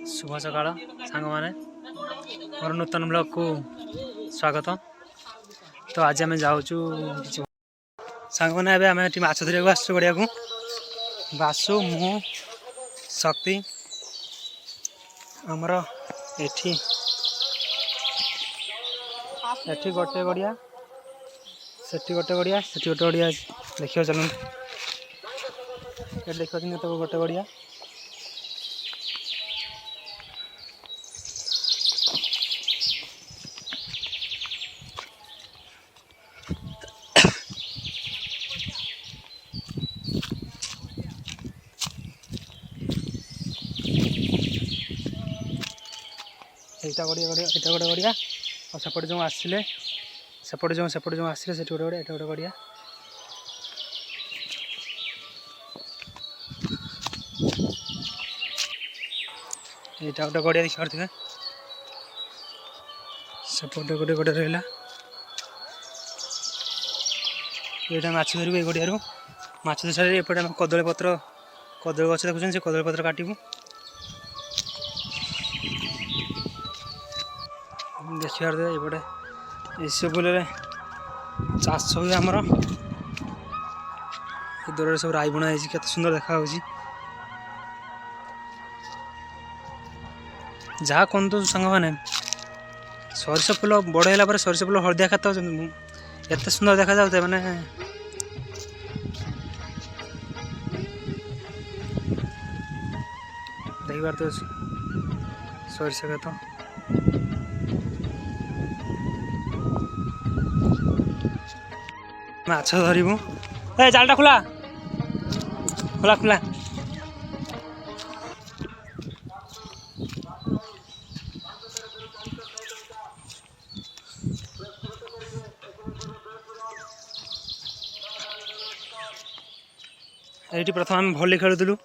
शुभ सकाळ सांग मैंने मोर नूतन ब्लॉग को स्वागत। तो आज आम जाऊँ सांग मैंने आम माछ धरिया आसु गड़िया को बासु मु शक्ति आमर एठी एठी गोटे गड़िया सेठी गोटे गड़िया सेठी गोटे गड़िया देखिए चलूँ ये देखिए तो गोटे गड़िया एटा गड़िया गड़िया एटा गोटे गड़िया और सेपटे जो आसिले सेपटे जो आसिले से गोटे गड़िया एटा गोटे गड़िया एटा गोटे गड़िया देखी पारे सेपटे गोटे गोटे रहा ये माछ धरबू ये गड़िया माछ धर सारे एपटे आम कदली पत्र कदली गछ देखुं से कदली पत्र काटबू देखिए एपटे इसबुल चाष हुए आमर दूर सब राई बुणा है सुंदर देखा जहाँ कहतु सांग मैंने सरिष फुल बड़ है सरिष फुल हलदिया खात एत सुंदर देखा जाते मैंने देख पार सरिष खेत माछ धरबू ए जालटा खुला खुला खुला ये प्रथम आम भली खेलुलु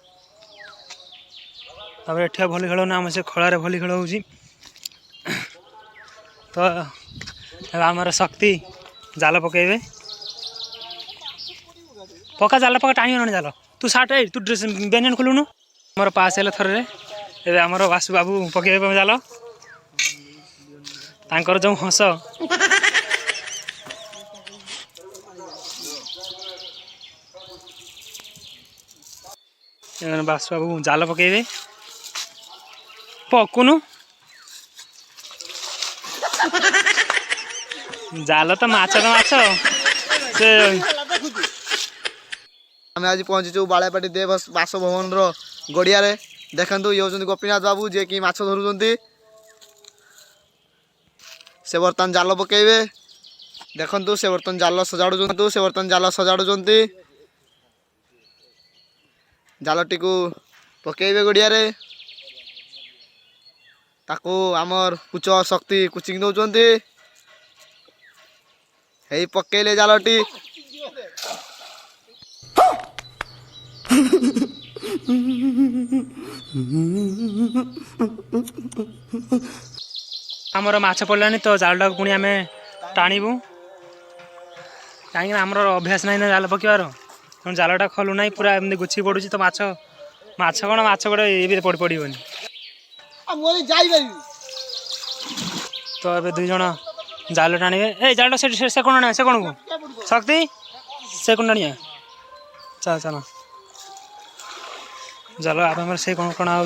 एठिया भली खेल ना आम से खलार भली खेल हो तो आमर शक्ति जाल पकेबे पका जाल पका टाणी ना जाल तू सार्ट तू ड्रेस बेनियन खोलुनु आमर पास है थर ए आमर बासु बाबू पकेबे जाल तांकर जो हस बासु बाबू जाल पकेबे पकुनु जाल तो माछ से आम आज पहुंचीचु बाड़ापाटी देव बासभवन गड़िया देखु ये हूँ गोपीनाथ बाबू जे कि माछ धरुंच से बर्तमान जाल पकेबे देखु से बर्तमान जाल सजाड़ुं जालटी को पकेबे गड़िया ताकू आमर पुच शक्ति कुचिंग दौरान यही पकेले जालटी आमर माछ पड़लानी तो जालटा पुणी आम टाणीबू कहीं आमर अभ्यास ना जाल पकेबार जालटा खोलू ना पूरा एमती गुच्छी पड़ुची तो माछ माछ कौन माछ गोटे ये पड़ पड़ोनी तो ये दुई जन जाल टाणीबे ए जालटा से कौन आने से कौन को शक्ति से कौन टाणिया चल चल जाल आप से कौन कण हो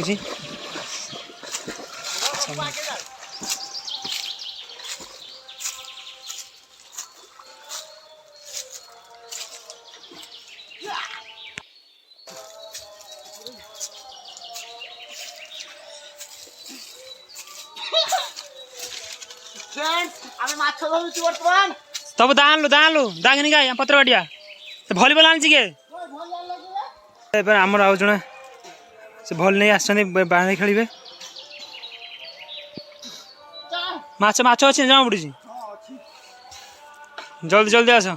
तब दालु दागिनी गाय पत्र बाटिया भलीबल आनी के आमर आउ जड़े से भल नहीं आसने बाँधे खेलिए माछ माछ अच्छे जमा पड़ी जल्दी जल्दी आस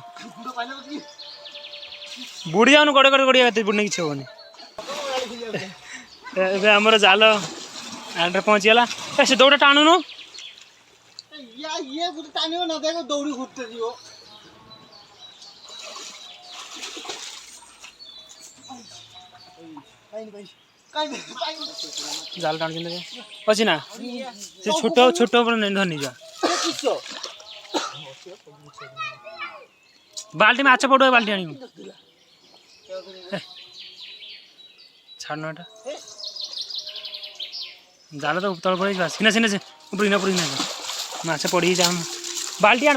बुड़ी जाऊन गड़े गड़े गड़िया बुड़ने किसी हेनी आमर जाल आड़े पहुँचीगला से दौड़ा टाणुनु ये टाणियो ना देखो दौड़ी घुरते जीव জাল টাণুଛନ୍ତି ଅଛି ନା ସେ ଛୋଟ ଛୋଟ ଉପରେ ଧନି ଯା ବାଲ୍ଟି ମାଛ ପଡୁଆ ବାଲ୍ଟି ଆଣିବୁ ଛାଡୁନ ଏଟା ଜାଲ ତ ତଳ ପଳେଇ ସିନା ସିନା ଉପରି ନା ମାଛ ପଡିକି ଯା ବାଲ୍ଟି ଆଣ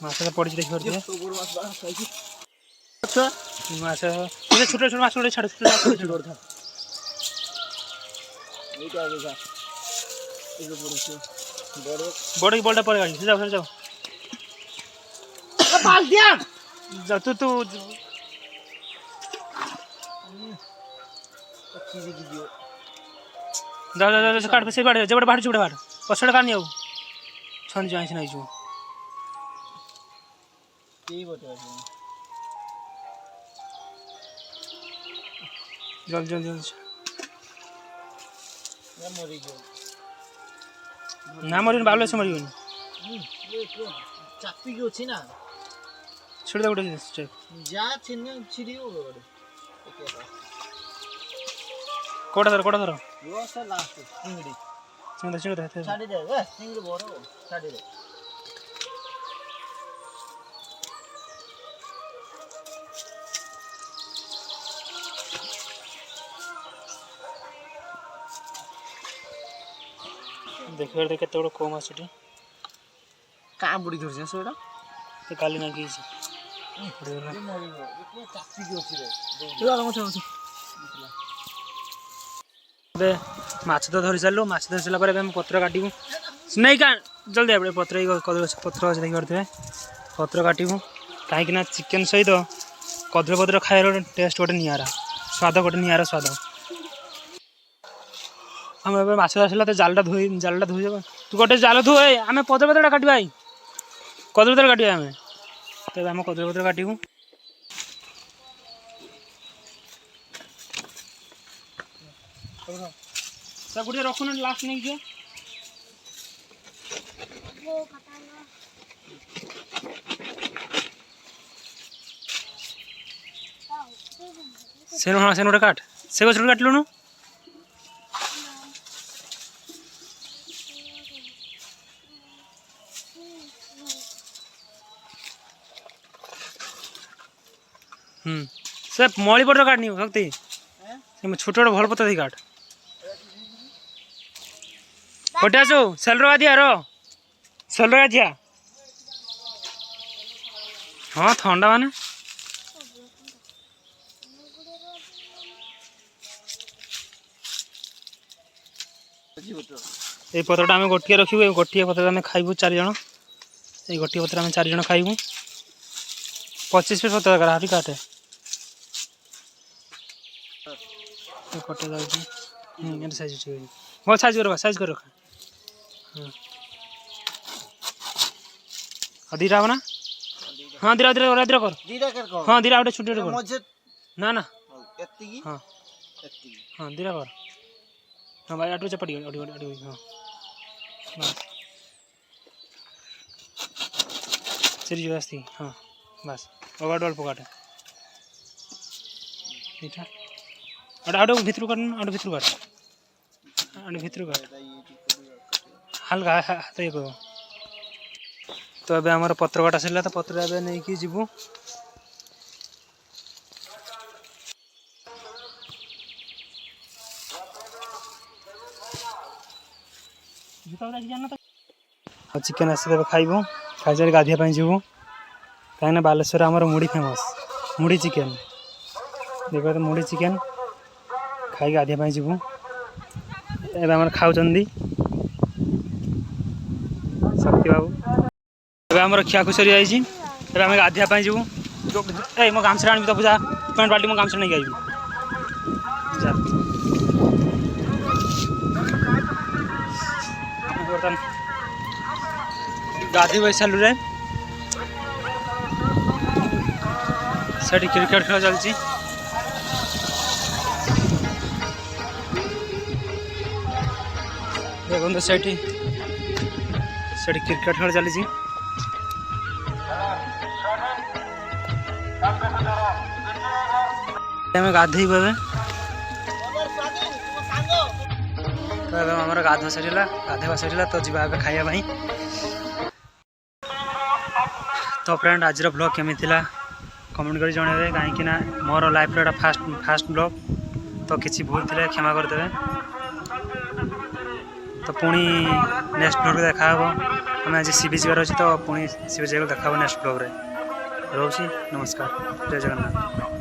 ମାଛ ତ ପଡିଛି ଦେଖିପାରୁଥିବେ ମାଛ ଛୋଟ ଛୋଟ ମାଛ ଗୋଟେ ଛାଡ ବଡ ବଲଟା ପରେ ଗାড়ি যাও যাও যা তু যাও যাও যাও কাট সে বাড়ি যেবড় বাড়ি চুড়ে বাড় পছড় কানি আউ ছন যাইছ নাই যু এই বটে জল জল জল না মরিন বাবলে সে মরিবনি ଚାପିକି ଅଛି ନା ଛିଡ଼ି ଦେ ଗୋଟେ ଯାହା ଛିଡ଼ିବ କୋଟା ଧର ଲାଷ୍ଟ ଚିଙ୍ଗିଡ଼ି ଛିଡ଼ି ଛାଡ଼ିଦେ ଚିଙ୍ଗିଡ଼ି ବଡ଼ ଛାଡ଼ିଦେ ଦେଖିବାର କେତେ ବଡ଼ କମ୍ ଆସୁଛି କାଁ ବୁଡ଼ି ଧରିଛି ସେଟା କାଲି ନାଗିଛି ଏବେ ମାଛ ତ ଧରି ସାରିଲୁ ମାଛ ଧରି ସାରିଲା ପରେ ଏବେ ଆମେ ପତ୍ର କାଟିବୁ ନାଇଁ କା ଜଲ୍ଦି આપણે ପତ୍ର କଦଳୀ ପତ୍ର ଅଛି ଦେଖିପାରୁଥିବେ ପତ୍ର କାଟିବୁ କାହିଁକିନା ଚିକେନ୍ ସହିତ କଦଳୀ ପତ୍ର ଖାଇବାର ଟେଷ୍ଟ ଗୋଟେ ନିଆରା ସ୍ୱାଦ ଗୋଟେ ନିଆରା ସ୍ୱାଦ ଆମେ ଏବେ ମାଛ ଆସିଲା ତ ଜାଲଟା ଧୋଇଦେବା ତୁ ଗୋଟେ ଜାଲ ଧୋଇ ଆମେ କଦଳୀ ପତ୍ରଟା କାଟିବା କଦଳୀ ପତ୍ର କାଟିବା ଆମେ ତେବେ ଆମେ କଦଳୀ ପତ୍ର କାଟିବୁ ଗୋଟେ ରଖୁନ ଲାଷ୍ଟ ନେଇକି ସେ ଗୋଟେ କାଟ ସେ ଗଛ କାଟିଲୁନୁ से मली पटर काटनी शक्ति छोट छोट भल पता काट कटे आसो सेलर दिया सेलर दिया हाँ ठंडा माने ये पत्रटा आम गोटे रखू गोटे पत्र आम खाइबू 4 जन ये गोटे पत्र आम 4 जन खाइबू 25 पीस पत्र दरकार हाटी काटे कटे जाऊँ साइज बहुत साइज कर रखा हाँ दीटा ना हाँ दीरा कर हाँ दीरा गोटे छुट्टी कर ना ना हाँ हाँ दीरा कर हाँ भाई आटू चपटी हाँ चली जो आस्ती हाँ बस अगाड़ अल्प काटे दीटा आड़ भितर काट आड़ भितर काट हल्का हाथ ये कह तो अबे आमर पत्र काटा सर तो पत्र ए नहीं कि जीवु चिकेन आस खाइबू खाई गाधिया जीवु कहीं बालेश्वर आमर मुढ़ी फेमस मुढ़ी चिकेन देख मुढ़ी चिकेन खाई गाधिया जीवु एवं आम खाऊँ शक्ति बाबू एवं आम खियाखु सरी जाइए आम गाधिया जीवु ए मो गामछा आनी तो पूजा पेंट बाल्टी मो गामछा नहीं आइबी बर्तमान गाधी बस सालू रे से क्रिकेट खेल चलती देखो से क्रिकेट खेल चली गाधेबू ए तो ଏବେ ଆମର ଗାଧୁଆ ସରିଲା ତ ଯିବା ଏବେ ଖାଇବା ପାଇଁ। तो फ्रेंड आज ब्लॉग केमी थिला कमेंट कर जणेबे कहीं ना मोर लाइफ रे फास्ट ब्लॉग तो किसी भूल थे क्षमा करदे। तो पुणी नेक्स्ट ब्लॉग देखा आम आज सी बीच अच्छे तो पुणी सी बीच देखा नेक्स्ट ब्लॉग रे। रोची नमस्कार, जय जगन्नाथ।